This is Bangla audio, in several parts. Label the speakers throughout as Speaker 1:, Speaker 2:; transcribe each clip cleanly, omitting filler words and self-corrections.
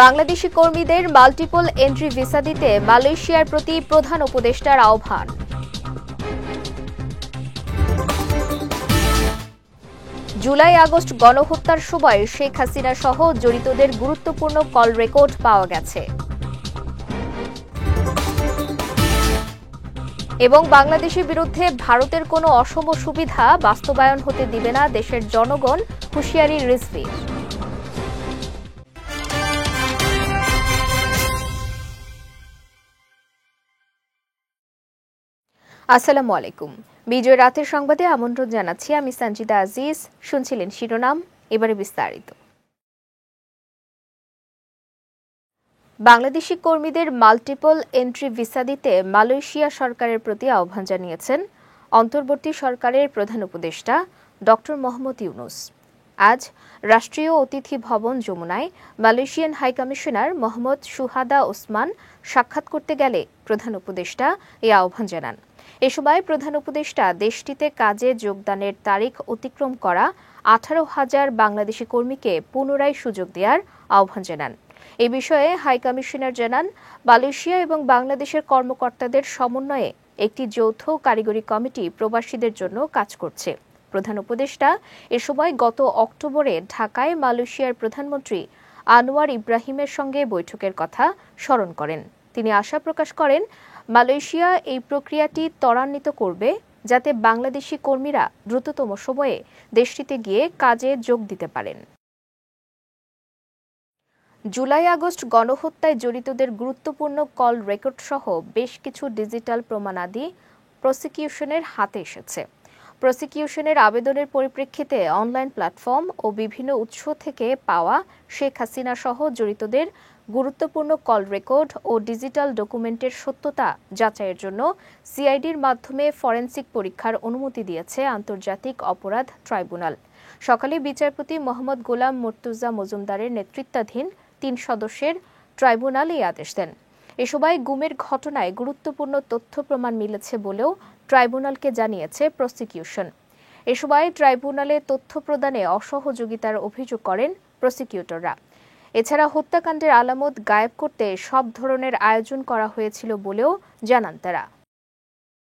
Speaker 1: বাংলাদেশি কর্মীদের মাল্টিপল এন্ট্রি ভিসা দিতে মালয়েশিয়ার প্রতি প্রধান উপদেষ্টার আহ্বান। জুলাই আগস্ট গণহত্যার সময় শেখ হাসিনা সহ জড়িতদের গুরুত্বপূর্ণ কল রেকর্ড পাওয়া গেছে। এবং বাংলাদেশের বিরুদ্ধে ভারতের কোনো অসম সুবিধা বাস্তবায়ন হতে দিবে না দেশের জনগণ, হুঁশিয়ারি রিজভীর। আসসালামু আলাইকুম। বিজয় রাতের সংবাদে আমন্ত্রণ জানাচ্ছি আমি সঞ্জিদা আজিজ। শুনছিলেন শিরোনাম, এবারে বিস্তারিত। বাংলাদেশি কর্মীদের মাল্টিপল এন্ট্রি ভিসা দিতে মালয়েশিয়া সরকারের প্রতি আহ্বান জানিয়েছেন অন্তর্বর্তী সরকারের প্রধান উপদেষ্টা ডক্টর মোহাম্মদ ইউনুস। আজ রাষ্ট্রীয় অতিথি ভবন যমুনায় মালয়েশিয়ান হাইকমিশনার মোহাম্মদ সুহাদা ওসমান সাক্ষাৎ করতে গেলে প্রধান উপদেষ্টা এই আহ্বান জানান। এ সময় প্রধান উপদেষ্টা দেশটিতে কাজে যোগদানের তারিখ অতিক্রম করা 18,000 বাংলাদেশি কর্মীকে পুনরায় সুযোগ দেওয়ার আহ্বান জানান। এ বিষয়ে হাইকমিশনার জানান, মালয়েশিয়া এবং বাংলাদেশের কর্মকর্তাদের সমন্বয়ে একটি যৌথ কারিগরি কমিটি প্রবাসীদের জন্য কাজ করছে। প্রধান উপদেষ্টা এ সময় গত অক্টোবরে ঢাকায় মালয়েশিয়ার প্রধানমন্ত্রী আনোয়ার ইব্রাহিমের সঙ্গে বৈঠকের কথা স্মরণ করেন। তিনি আশা প্রকাশ করেন, মালয়েশিয়া এই প্রক্রিয়াটি ত্বরান্বিত করবে যাতে বাংলাদেশি কর্মীরা দ্রুততম সময়ে দেশটিতে গিয়ে কাজে যোগ দিতে পারেন। জুলাই আগস্ট গণহত্যায় জড়িতদের গুরুত্বপূর্ণ কল রেকর্ড সহ বেশ কিছু ডিজিটাল প্রমাণাদি প্রসিকিউশনের হাতে এসেছে। প্রসিকিউশনের আবেদনের পরিপ্রেক্ষিতে অনলাইন প্ল্যাটফর্ম ও বিভিন্ন উৎস থেকে পাওয়া শেখ হাসিনা সহ জড়িতদের গুরুত্বপূর্ণ কল রেকর্ড ও ডিজিটাল ডকুমেন্টের সত্যতা যাচাইয়ের জন্য সিআইডির মাধ্যমে ফরেনসিক পরীক্ষার অনুমতি দিয়েছে আন্তর্জাতিক অপরাধ ট্রাইব্যুনাল। সকালে বিচারপতি মোহাম্মদ গোলাম মুর্তুজা মজুমদারের নেতৃত্বাধীন 3 সদস্যের ট্রাইব্যুনাল এই আদেশ দেন। এ সময় গুমের ঘটনায় গুরুত্বপূর্ণ তথ্য প্রমাণ মিলেছে বলেও ট্রাইব্যুনালকে জানিয়েছে প্রসিকিউশন। এ সময় ট্রাইব্যুনালে তথ্য প্রদানে অসহযোগিতার অভিযোগ করেন প্রসিকিউটররা। এছাড়া হত্যাকাণ্ডের আলামত গায়েব করতে সব ধরনের আয়োজন করা হয়েছিল বলেও জানান তারা।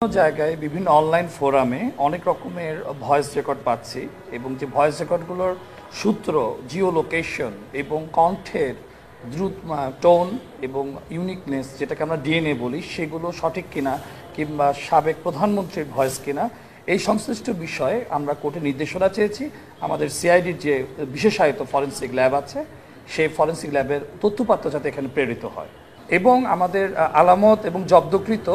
Speaker 2: জায়গায় বিভিন্ন অনলাইন ফোরামে অনেক রকমের ভয়েস রেকর্ড পাচ্ছি এবং যে ভয়েস রেকর্ডগুলোর সূত্র, জিও লোকেশন এবং কণ্ঠের দ্রুত টোন এবং ইউনিকনেস, যেটাকে আমরা ডিএনএ বলি, সেগুলো সঠিক কিনা কিংবা সাবেক প্রধানমন্ত্রীর ভয়েস কিনা, এই সংশ্লিষ্ট বিষয়ে আমরা কোর্টে নির্দেশনা চেয়েছি। আমাদের সিআইডির যে বিশেষায়িত ফরেনসিক ল্যাব আছে, সেই ফরেনসিক ল্যাবের তথ্যপাত্র যাতে এখানে প্রেরিত হয় এবং আমাদের আলামত এবং জব্দকৃত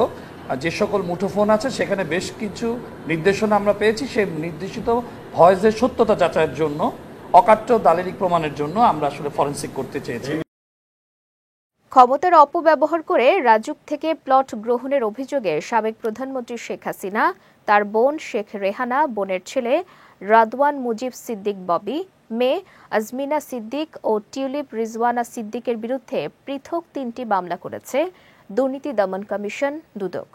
Speaker 2: যে সকল মুঠোফোন আছে সেখানে বেশ কিছু নির্দেশনা আমরা পেয়েছি। সেই নির্দেশিত ভয়েসের সত্যতা যাচাইয়ের জন্য, অকাট্য দালিলিক প্রমাণের জন্য আমরা আসলে ফরেনসিক করতে চেয়েছি।
Speaker 1: ক্ষমতার অপব্যবহার করে রাজুক থেকে প্লট গ্রহণের অভিযোগে সাবেক প্রধানমন্ত্রী শেখ হাসিনা, তার বোন শেখ রেহানা, বোনের ছেলে রাদওয়ান মুজিব সিদ্দিক ববি, মেয়ে আজমিনা সিদ্দিক ও টিউলিপ রিজওয়ানা সিদ্দিকের বিরুদ্ধে পৃথক 3টি মামলা করেছে দুর্নীতি দমন কমিশন দুদক।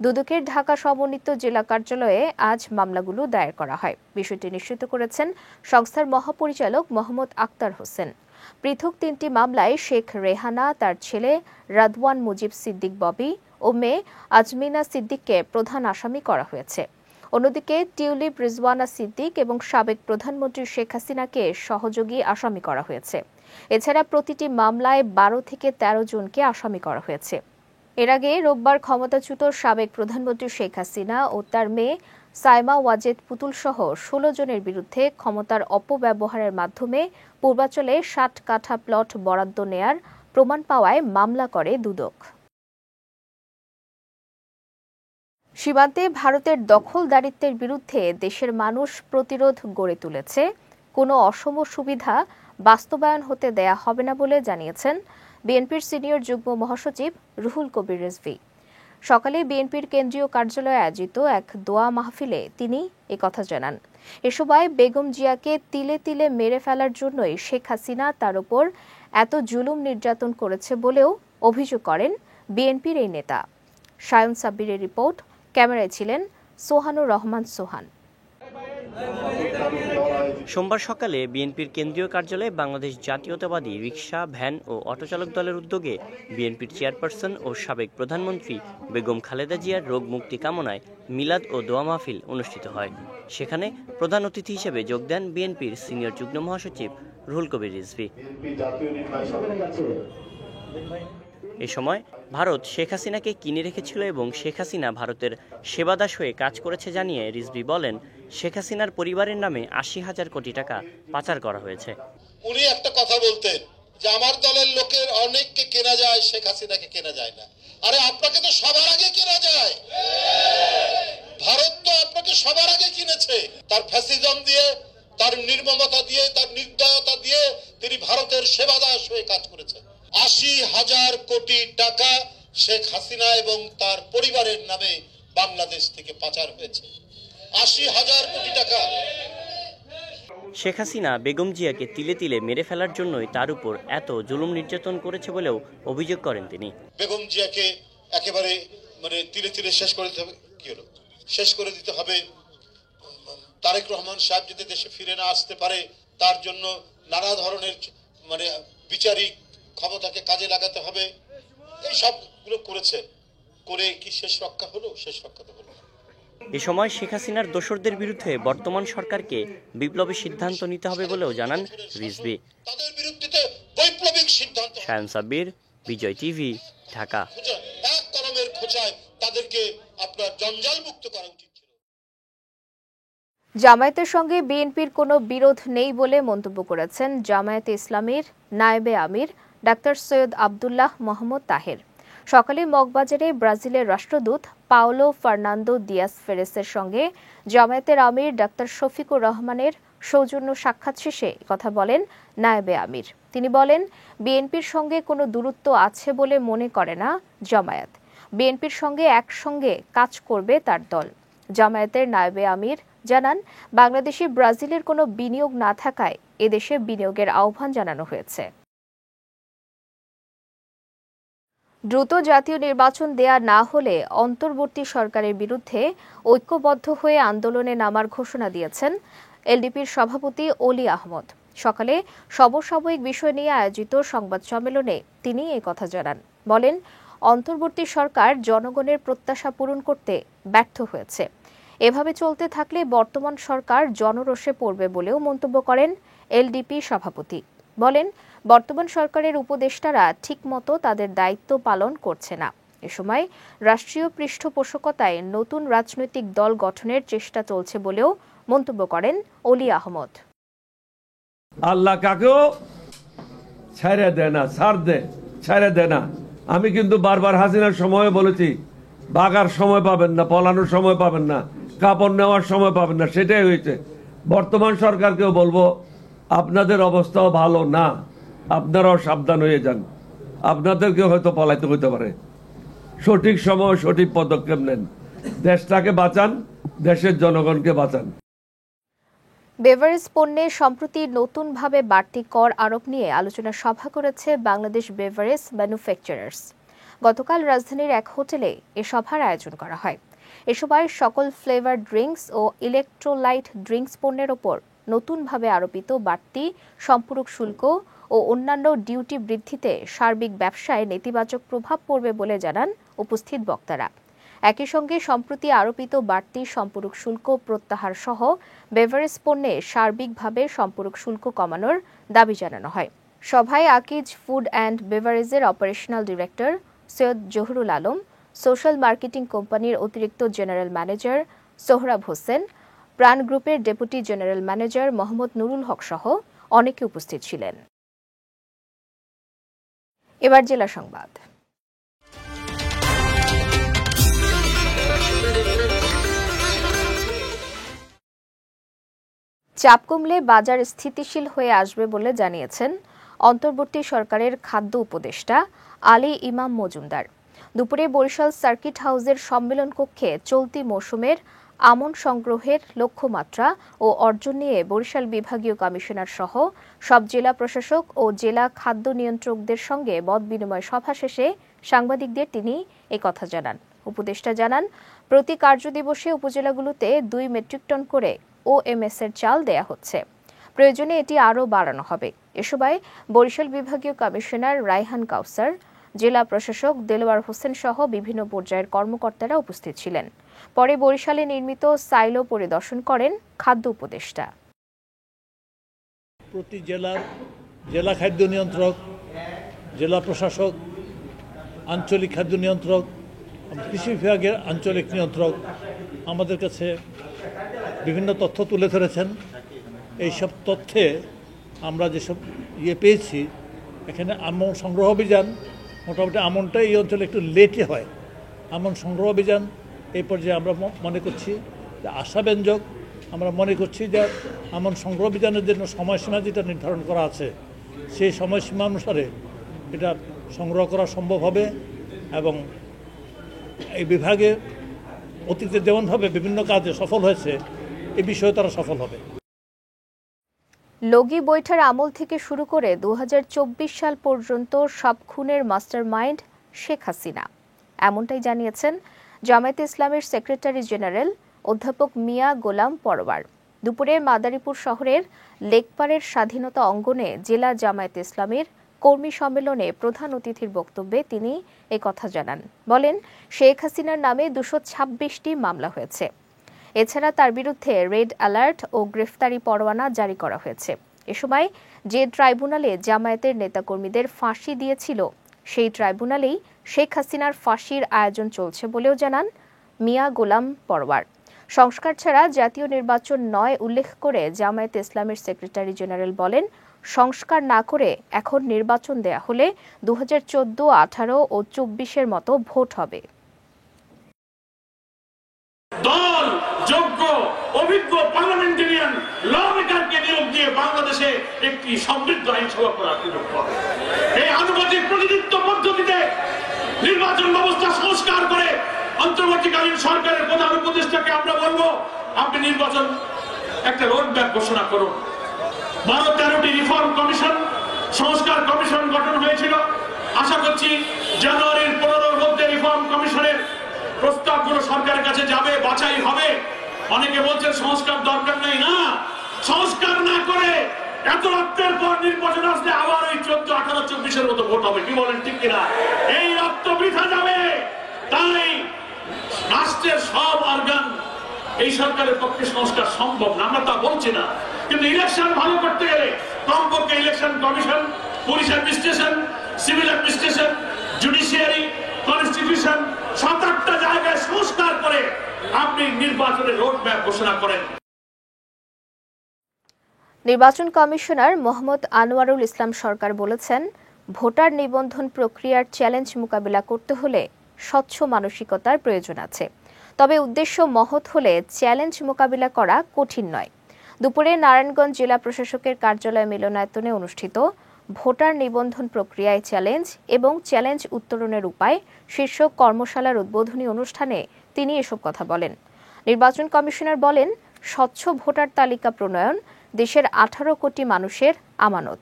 Speaker 1: দুদকের ঢাকা সমন্বিত জেলা কার্যালয়ে আজ মামলাগুলো দায়ের করা হয়। বিষয়টি নিশ্চিত করেছেন সংস্থার মহাপরিচালক মোহাম্মদ আক্তার হোসেন। পৃথক 3টি মামলায় শেখ রেহানা, তার ছেলে রাদওয়ান মুজিব সিদ্দিক ববি ও মেয়ে আজমিনা সিদ্দিককে প্রধান আসামি করা হয়েছে। অন্যদিকে টিউলিপ রিজওয়ানা সিদ্দিক এবং সাবেক প্রধানমন্ত্রী শেখ হাসিনাকে সহযোগী আসামি করা হয়েছে। এছাড়া প্রতিটি মামলায় 12 থেকে 13 জনকে আসামি করা হয়েছে। এর আগে রোববার ক্ষমতাচ্যুত সাবেক প্রধানমন্ত্রী শেখ হাসিনা ও তার মেয়ে সাইমা ওয়াজেদ পুতুল সহ 16 জনের বিরুদ্ধে ক্ষমতার অপব্যবহারের মাধ্যমে পূর্বাঞ্চলে 60 কাঠা প্লট বরাদ্দ নেয়ার প্রমাণ পাওয়ায় মামলা করে দুদক। সীমান্তে ভারতের দখলদারিত্বের বিরুদ্ধে দেশের মানুষ প্রতিরোধ গড়ে তুলেছে। কোনো অসম সুবিধা বাস্তবায়ন হতে দেয়া হবে না বলে জানিয়েছেন বিএনপির সিনিয়র যুগ্ম মহাসচিব রুহুল কবির রিজভী। সকালে বিএনপির কেন্দ্রীয় কার্যালয়ে আয়োজিত এক দোয়া মাহফিলে তিনি একথা জানান। এ সময় বেগম জিয়াকে তিলে তিলে মেরে ফেলার জন্যই শেখ হাসিনা তার উপর এত জুলুম নির্যাতন করেছে বলেও অভিযোগ করেন বিএনপির এই নেতা। সায়ন সাব্বিরের রিপোর্ট, ক্যামেরায় ছিলেন সোহানুর রহমান সোহান।
Speaker 3: সোমবার সকালে বিএনপির কেন্দ্রীয় কার্যালয়ে বাংলাদেশ জাতীয়তাবাদী রিকশা, ভ্যান ও অটোচালক দলের উদ্যোগে বিএনপির চেয়ারপারসন ও সাবেক প্রধানমন্ত্রী বেগম খালেদা জিয়ার রোগ মুক্তি কামনায় মিলাদ ও দোয়া মাহফিল অনুষ্ঠিত হয়। সেখানে প্রধান অতিথি হিসেবে যোগ দেন বিএনপির সিনিয়র যুগ্ম মহাসচিব রুহুল কবির রিজভী। এ সময় ভারত শেখ হাসিনাকে কিনে রেখেছিল এবং শেখ হাসিনা ভারতের সেবাদাস হয়ে কাজ করেছে জানিয়ে রিজভী বলেন, শেখ হাসিনার পরিবারের নামে ৮০,০০০ কোটি টাকা পাচার করা হয়েছে।
Speaker 4: উনি একটা কথা বলতেন যে আমার দলের লোকের অনেককে কেনা যায়, শেখ হাসিনাকে কেনা যায় না। আরে আপনাকে তো সবার আগে কেনা যায়, ভারত তো আপনাকে সবার আগে কিনেছে। তার ফ্যাসিজম দিয়ে, তার নির্মমতা দিয়ে, তার নির্দয়তা দিয়ে তিনি ভারতের সেবাদাস হয়ে কাজ করেছেন। ৮০,০০০ কোটি টাকা শেখ হাসিনা এবং তার পরিবারের নামে বাংলাদেশ থেকে পাচার হয়েছে। ৮০,০০০ কোটি টাকা।
Speaker 3: শেখ হাসিনা বেগম জিয়াকে তিলে তিলে মেরে ফেলার জন্যই তার উপর এত জুলুম নির্যাতন করেছে বলেও অভিযোগ করেন তিনি।
Speaker 4: বেগম জিয়াকে একেবারে তিলে তিলে শেষ করে দিতে হবে। কি হলো? শেষ করে দিতে হবে। তারেক রহমান সাহেব যদি দেশে ফিরে না আসতে পারে, তার জন্য নানা ধরনের বিচারিক ক্ষমতাকে কাজে লাগাতে হবে। এই সবগুলো করেছে, করে কি শেষ রক্ষা হলো? শেষ রক্ষা তো হলো।
Speaker 3: এ সময় শেখ হাসিনার দোসরদের বিরুদ্ধে বর্তমান সরকারকে বিপ্লবী সিদ্ধান্ত নিতে হবে বলেও জানান রিজভী।
Speaker 4: তাদের বিরুদ্ধে বৈপ্লবিক সিদ্ধান্ত।
Speaker 3: শায়ান সাব্বির, বিজয় টিভি, ঢাকা।
Speaker 4: এক কলমের খোঁচায় তাদেরকে আপনার জঞ্জাল মুক্ত করা উচিত ছিল।
Speaker 1: জামায়াতের সঙ্গে বিএনপির কোনো বিরোধ নেই বলে মন্তব্য করেছেন জামায়াতে ইসলামীর নায়েবে আমির ডাক্তার সৈয়দ আব্দুল্লাহ মোহাম্মদ তাহের। সকালে মগবাজারে ব্রাজিলের রাষ্ট্রদূত পাওলো ফার্নান্দো দিয়াস ফেরেসের সঙ্গে জামায়াতের আমির ডাক্তার শফিকুর রহমানের সৌজন্য সাক্ষাৎ শেষে কথা বলেন নায়েবে আমির। তিনি বলেন, বিএনপির সঙ্গে কোনো দূরত্ব আছে বলে মনে করে না জামায়াত। বিএনপির সঙ্গে একসঙ্গে কাজ করবে তার দল। জামায়াতের নায়েবে আমির জানান, বাংলাদেশে ব্রাজিলের কোনো বিনিয়োগ না থাকায় এদেশে বিনিয়োগের আহ্বান জানানো হয়েছে। দ্রুত জাতীয় নির্বাচন দেয়া না হলে অন্তর্বর্তী সরকারের বিরুদ্ধে ঐক্যবদ্ধ হয়ে আন্দোলনে নামার ঘোষণা দিয়েছেন এলডিপির সভাপতি অলি আহমদ। সকালে সমসাময়িক বিষয় নিয়ে আয়োজিত সংবাদ সম্মেলনে তিনি এই কথা জানান। বলেন, অন্তর্বর্তী সরকার জনগণের প্রত্যাশা পূরণ করতে ব্যর্থ হয়েছে। এভাবে চলতে থাকলে বর্তমান সরকার জনরোষে পড়বে বলেও মন্তব্য করেন এলডিপি সভাপতি। বলেন, বর্তমান সরকারের উপদেষ্টারা ঠিকমতো তাদের দায়িত্ব পালন করছে না। এ সময় রাষ্ট্রীয় পৃষ্ঠপোষকতায় নতুন রাজনৈতিক দল গঠনের চেষ্টা চলছে বলেও মন্তব্য করেন অলি আহমদ।
Speaker 5: আল্লাহ কাকেও ছেড়ে দেয় না, ছাড় দে, ছেড়ে দেয় না। আমি কিন্তু বারবার হাসিনার সময় বলেছি, বাগার সময় পাবেন না, পলানোর সময় পাবেন না, কাপড় নেওয়ার সময় পাবেন না। সেটাই হয়েছে। বর্তমান সরকারকেও বলবো, আপনাদের অবস্থাও ভালো না, আপনারাও সাবধান হয়ে যান। আপনাদেরকে হয়তো পলাইতে হইতে পারে। সঠিক সময় সঠিক পদক্ষেপ নেন, দেশটাকে বাঁচান, দেশের জনগণকে বাঁচান।
Speaker 1: বেভারেজ পণ্যে সম্প্রতি নতুনভাবে বাড়তি কর আরোপ নিয়ে আলোচনা সভা করেছে বাংলাদেশ বেভারেজ ম্যানুফ্যাকচারার্স। গতকাল রাজধানীর এক হোটেলে এ সভার আয়োজন করা হয়। এ সভায় সকল ফ্লেভার ড্রিঙ্কস ও ইলেকট্রোলাইট ড্রিঙ্কস পণ্যের ওপর নতুনভাবে আরোপিত বাড়তি সম্পূরক শুল্ক ও অন্যান্য ডিউটি বৃদ্ধিতে সার্বিক ব্যবসায় নেতিবাচক প্রভাব পড়বে বলে জানান উপস্থিত বক্তারা। একই সঙ্গে সম্প্রতি আরোপিত বাড়তি সম্পূরক শুল্ক প্রত্যাহার সহ বেভারেজ পণ্যে সার্বিকভাবে সম্পূরক শুল্ক কমানোর দাবি জানানো হয়। সভায় আকিজ ফুড অ্যান্ড বেভারেজের operational director Syed Zahurul Alam, social marketing কোম্পানির অতিরিক্ত জেনারেল ম্যানেজার সোহরাব হোসেন, প্রাণ গ্রুপের deputy general manager Mohammad Nurul Haque সহ অনেকে উপস্থিত ছিলেন। এবার জেলা সংবাদ। চাপ কমলে বাজার স্থিতিশীল হয়ে আসবে বলে জানিয়েছেন অন্তর্বর্তী সরকারের খাদ্য উপদেষ্টা আলী ইমাম মজুমদার। দুপুরে বরিশাল সার্কিট হাউসের সম্মেলন কক্ষে চলতি মৌসুমের আমন সংগ্রহের লক্ষ্যমাত্রা ও অর্জন নিয়ে বরিশাল বিভাগীয় কমিশনার সহ সব জেলা প্রশাসক ও জেলা খাদ্য নিয়ন্ত্রকদের সঙ্গে মত বিনিময় সভা শেষে সাংবাদিকদের তিনি একথা জানান। উপদেষ্টা জানান, প্রতি কার্যদিবসে উপজেলাগুলোতে 2 মেট্রিক টন করে OMS এর চাল দেয়া হচ্ছে। প্রয়োজনে এটি আরও বাড়ানো হবে। এ সময় বরিশাল বিভাগীয় কমিশনার রায়হান কাউসার, জেলা প্রশাসক দেলোয়ার হোসেন সহ বিভিন্ন পর্যায়ের কর্মকর্তারা উপস্থিত ছিলেন। পরে বরিশালে নির্মিত সাইলো পরিদর্শন করেন খাদ্য উপদেষ্টা।
Speaker 6: প্রতি জেলার জেলা খাদ্য নিয়ন্ত্রক, জেলা প্রশাসক, আঞ্চলিক খাদ্য নিয়ন্ত্রক, কৃষি বিভাগের আঞ্চলিক নিয়ন্ত্রক আমাদের কাছে বিভিন্ন তথ্য তুলে ধরেছেন। এইসব তথ্যে আমরা যেসব পেয়েছি, এখানে আমন সংগ্রহ অভিযান মোটামুটি আমনটাই এই অঞ্চলে একটু লেটে হয়। আমন সংগ্রহ অভিযান এই পর্যায়ে আমরা মনে করছি যে আশাব্যঞ্জক। আমরা মনে করছি যে আমন সংগ্রহ অভিযানের জন্য সময়সীমা যেটা নির্ধারণ করা আছে, সেই সময়সীমা অনুসারে এটা সংগ্রহ করা সম্ভব হবে এবং এই বিভাগে অতীতে যেমনভাবে বিভিন্ন কাজে সফল হয়েছে, এ বিষয়ে তারা সফল হবে।
Speaker 1: লগি বৈঠার আমল থেকে শুরু করে 2024 সাল পর্যন্ত সব খুনের মাস্টারমাইন্ড শেখ হাসিনা, এমনটাই জানিয়েছেন জামায়াতে ইসলামের সেক্রেটারি জেনারেল অধ্যাপক মিয়া গোলাম পরওয়ার। দুপুরে মাদারীপুর শহরের লেকপাড়ের স্বাধীনতা অঙ্গনে জেলা জামায়াতে ইসলামের কর্মী সম্মেলনে প্রধান অতিথির বক্তব্যে তিনি একথা জানান। বলেন, শেখ হাসিনার নামে 226টি মামলা হয়েছে। এছাড়া তার বিরুদ্ধে রেড অ্যালার্ট ও গ্রেফতারি পরোয়ানা জারি করা হয়েছে। এ সময় যে ট্রাইব্যুনালে জামায়াতের নেতাকর্মীদের ফাঁসি দিয়েছিল, সেই ট্রাইব্যুনালেই শেখ হাসিনার ফাঁসির আয়োজন চলছে বলেও জানান মিয়া গোলাম পরওয়ার। সংস্কার ছাড়া জাতীয় নির্বাচন নয় উল্লেখ করে জামায়াতে ইসলামের সেক্রেটারি জেনারেল বলেন, সংস্কার না করে এখন নির্বাচন দেয়া হলে 2014, 18 ও 24-এর মতো ভোট হবে।
Speaker 7: দল যোগ্য অভিজ্ঞ পার্লামেন্টারিয়ান ল মেকারকে নিয়োগ দিয়ে বাংলাদেশে একটি সমৃদ্ধ আইনসভা করার সুযোগ পাবে। এই আনুপাতিক প্রতিনিধিত্ব পদ্ধতিতে নির্বাচন ব্যবস্থা সংস্কার করে অন্তর্বর্তীকালীন সরকারের প্রধান উপদেষ্টাকে আমরা বলবো, আপনি নির্বাচন একটা রোড ম্যাপ ঘোষণা করুন। 12-13টি রিফর্ম কমিশন, সংস্কার কমিশন গঠন হয়েছিল। আশা করছি জানুয়ারির 15-র মধ্যে রিফর্ম কমিশনের প্রস্তাবগুলো সরকারের কাছে যাবে, বাছাই হবে। অনেকে বলছেন সংস্কার দরকার নেই। না, সংস্কার না করে এত রক্তের পর নির্বাচন আসলে আবার ওই 14, 18, 24-এর মতো ভোট হবে। কি বলেন, ঠিক কিনা? এই রক্ত বৃথা যাবে। তাই রাষ্ট্রের সব অর্গান এই সরকারের পক্ষে সংস্কার সম্ভব না, আমরা তা বলছি না। কিন্তু ইলেকশন ভালো করতে গেলে কমপক্ষে election commission, police administration, civil administration, judiciary, constitution 7-8টা জায়গায় সংস্কার করে আপনি নির্বাচনের রোড ম্যাপ ঘোষণা করেন।
Speaker 1: নির্বাচন কমিশনার মোহাম্মদ আনোয়ারুল ইসলাম সরকার বলেছেন, ভোটার নিবন্ধন প্রক্রিয়ার চ্যালেঞ্জ মোকাবিলা করতে হলে স্বচ্ছ মানসিকতার প্রয়োজন আছে। তবে উদ্দেশ্য মহৎ হলে চ্যালেঞ্জ মোকাবিলা করা কঠিন নয়। দুপুরে নারায়ণগঞ্জ জেলা প্রশাসকের কার্যালয় মিলনায়তনে অনুষ্ঠিত ভোটার নিবন্ধন প্রক্রিয়ায় চ্যালেঞ্জ এবং চ্যালেঞ্জ উত্তরণের উপায় শীর্ষক কর্মশালার উদ্বোধনী অনুষ্ঠানে তিনি এসব কথা বলেন। নির্বাচন কমিশনার বলেন, স্বচ্ছ ভোটার তালিকা প্রণয়ন দেশের 18 কোটি মানুষের আমানত।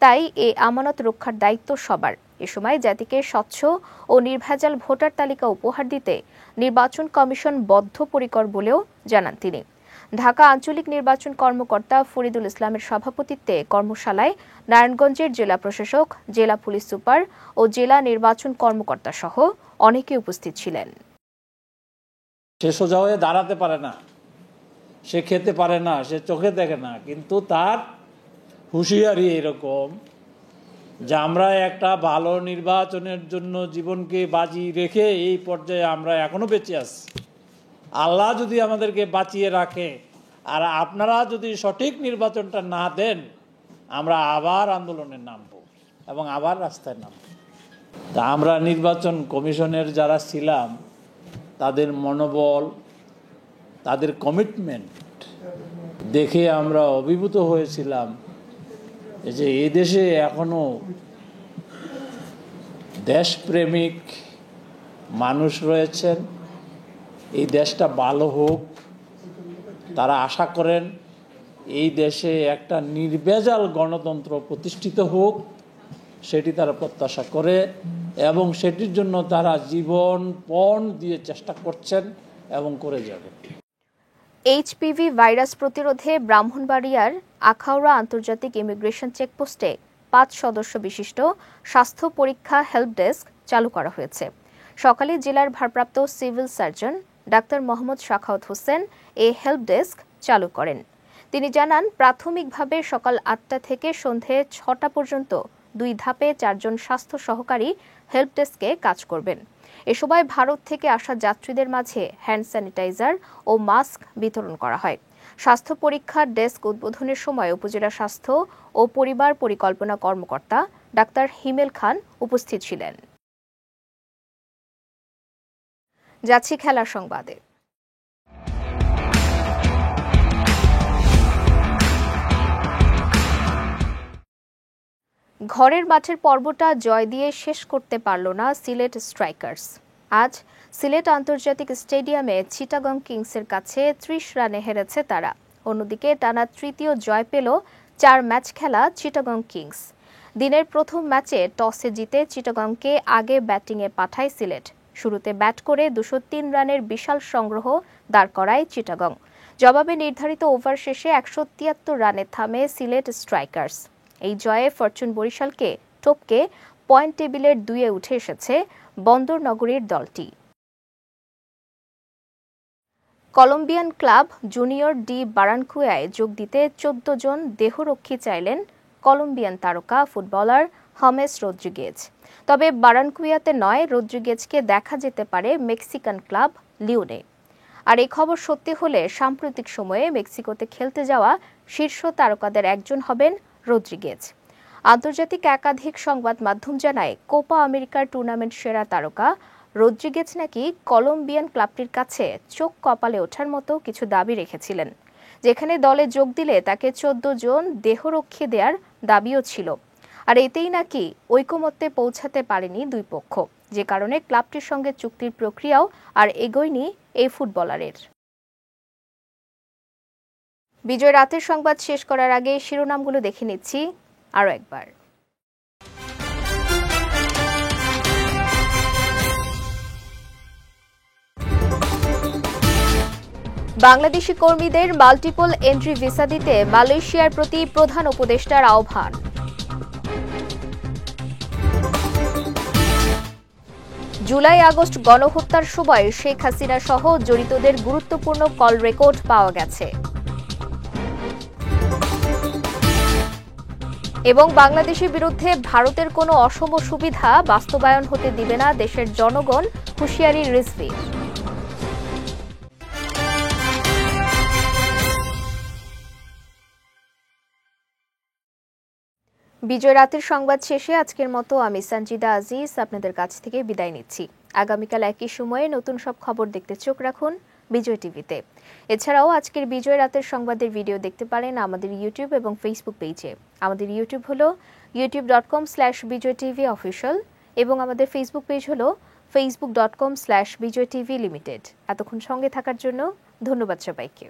Speaker 1: তাই এই আমানত রক্ষার দায়িত্ব সবার। এ সময় জাতিকে স্বচ্ছ ও নির্ভেজাল ভোটার তালিকা উপহার দিতে নির্বাচন কমিশন বদ্ধপরিকর বলেও জানান তিনি। ঢাকা আঞ্চলিক নির্বাচন কর্মকর্তা ফরিদুল ইসলামের সভাপতিত্বে কর্মশালায় নারায়ণগঞ্জের জেলা প্রশাসক, জেলা পুলিশ সুপার ও জেলা নির্বাচন কর্মকর্তা সহ অনেকে উপস্থিত ছিলেন।
Speaker 8: সে সোজা হয়ে দাঁড়াতে পারে না, সে খেতে পারে না, সে চোখে দেখে না, কিন্তু তার হুঁশিয়ারি এরকম যে আমরা একটা ভালো নির্বাচনের জন্য জীবনকে বাজি রেখে এই পর্যায়ে আমরা এখনো বেঁচে আছি। আল্লাহ যদি আমাদেরকে বাঁচিয়ে রাখে আর আপনারা যদি সঠিক নির্বাচনটা না দেন, আমরা আবার আন্দোলনে নামব এবং আবার রাস্তায় নামব। তা আমরা নির্বাচন কমিশনের যারা ছিলাম, তাদের মনোবল, তাদের কমিটমেন্ট দেখে আমরা অভিভূত হয়েছিলাম যে এই দেশে এখনো দেশপ্রেমিক মানুষ রয়েছেন। এই দেশটা ভালো হোক, তারা আশা করেন এই দেশে একটা নির্ভেজাল গণতন্ত্র প্রতিষ্ঠিত হোক, সেটি তারা প্রত্যাশা করে এবং সেটির জন্য তারা জীবনপণ দিয়ে চেষ্টা করছেন এবং করে যাবে।
Speaker 1: এইচপিভি ভাইরাস প্রতিরোধে ব্রাহ্মণবাড়িয়ার আখাউড়া আন্তর্জাতিক ইমিগ্রেশন চেকপোস্টে ৫ সদস্য বিশিষ্ট স্বাস্থ্য পরীক্ষা হেল্প ডেস্ক চালু করা হয়েছে। সকালে জেলার ভারপ্রাপ্ত civil surgeon doctor Mohammad Shakhawat Hossain এই হেল্প ডেস্ক চালু করেন। তিনি জানান, প্রাথমিকভাবে সকাল ৮টা থেকে সন্ধে ৬টা পর্যন্ত ২ ধাপে ৪ জন স্বাস্থ্য সহকারী হেল্প ডেস্কে কাজ করবেন। এ সময় ভারত থেকে আসা যাত্রীদের মাঝে হ্যান্ড স্যানিটাইজার ও মাস্ক বিতরণ করা হয়। স্বাস্থ্য পরীক্ষার ডেস্ক উদ্বোধনের সময় উপজেলা স্বাস্থ্য ও পরিবার পরিকল্পনা কর্মকর্তা ডাক্তার হিমেল খান উপস্থিত ছিলেন। যাচ্ছি খেলার সংবাদে। ঘরের মাঠের পর্বটা জয় দিয়ে শেষ করতে পারল না সিলেট স্ট্রাইকার্স। আজ সিলেট আন্তর্জাতিক স্টেডিয়ামে চিটাগং কিংসের কাছে ৩০ রানে হেরেছে তারা। অন্যদিকে টানা তৃতীয় জয় পেল ৪ ম্যাচ খেলা চিটাগং কিংস। দিনের প্রথম ম্যাচে টসে জিতে চিটাগংকে আগে ব্যাটিংয়ে পাঠায় সিলেট। শুরুতে ব্যাট করে ২০৩ রানের বিশাল সংগ্রহ দাঁড় করায় চিটাগং। জবাবে নির্ধারিত ওভার শেষে ১৭৩ রানে থামে সিলেট স্ট্রাইকার্স। এই জয়ে ফরচুন বরিশালকে টপকে পয়েন্ট টেবিলের ২-এ উঠে এসেছে বন্দর নগরীর দলটি। কলম্বিয়ান ক্লাব জুনিয়র ডি বারানকুয়ায় যোগ দিতে ১৪ জন দেহরক্ষী চাইলেন কলম্বিয়ান তারকা ফুটবলার হামেস রদ্রিগেজ। তবে বারানকুয়াতে নয়, রদ্রিগেজকে দেখা যেতে পারে মেক্সিকান ক্লাব লিওনে। আর এই খবর সত্যি হলে সাম্প্রতিক সময়ে মেক্সিকোতে খেলতে যাওয়া শীর্ষ তারকাদের একজন হবেন রদ্রিগেজ। আন্তর্জাতিক একাধিক সংবাদ মাধ্যম জানায়, কোপা আমেরিকার টুর্নামেন্ট সেরা তারকা রদ্রিগেজ নাকি কলম্বিয়ান ক্লাবটির কাছে চোখ কপালে ওঠার মতো কিছু দাবি রেখেছিলেন, যেখানে দলে যোগ দিলে তাকে ১৪ জন দেহরক্ষী দেওয়ার দাবিও ছিল। আর এতেই নাকি ঐকমত্যে পৌঁছাতে পারেনি দুই পক্ষ, যে কারণে ক্লাবটির সঙ্গে চুক্তির প্রক্রিয়াও আর এগোয়নি এই ফুটবলারের। বিজয় রাতের সংবাদ শেষ করার আগে শিরোনামগুলো দেখে নিচ্ছি আরও একবার। বাংলাদেশি কর্মীদের মাল্টিপল এন্ট্রি ভিসা দিতে মালয়েশিয়ার প্রতি প্রধান উপদেষ্টার আহ্বান। জুলাই আগস্ট গণহত্যার সময় শেখ হাসিনা সহ জড়িতদের গুরুত্বপূর্ণ কল রেকর্ড পাওয়া গেছে। এবং বাংলাদেশের বিরুদ্ধে ভারতের কোনো অসম সুবিধা বাস্তবায়ন হতে দিবে না দেশের জনগণ, হুঁশিয়ারি রিজভীর। বিজয় রাতের সংবাদ শেষে আজকের মতো আমি সঞ্জিদা আজিজ আপনাদের কাছ থেকে বিদায় নিচ্ছি। আগামীকাল একই সময়ে নতুন সব খবর দেখতে চোখ রাখুন বিজয় টিভিতে। এছাড়াও আজকের বিজয় রাতের সংবাদের ভিডিও দেখতে পারেন আমাদের ইউটিউব এবং ফেসবুক পেজে। আমাদের ইউটিউব হলো youtube.com/bijaytvofficial এবং আমাদের ফেসবুক পেজ হলো facebook.com/bijaytvlimited। এতক্ষণ সঙ্গে থাকার জন্য ধন্যবাদ সবাইকে।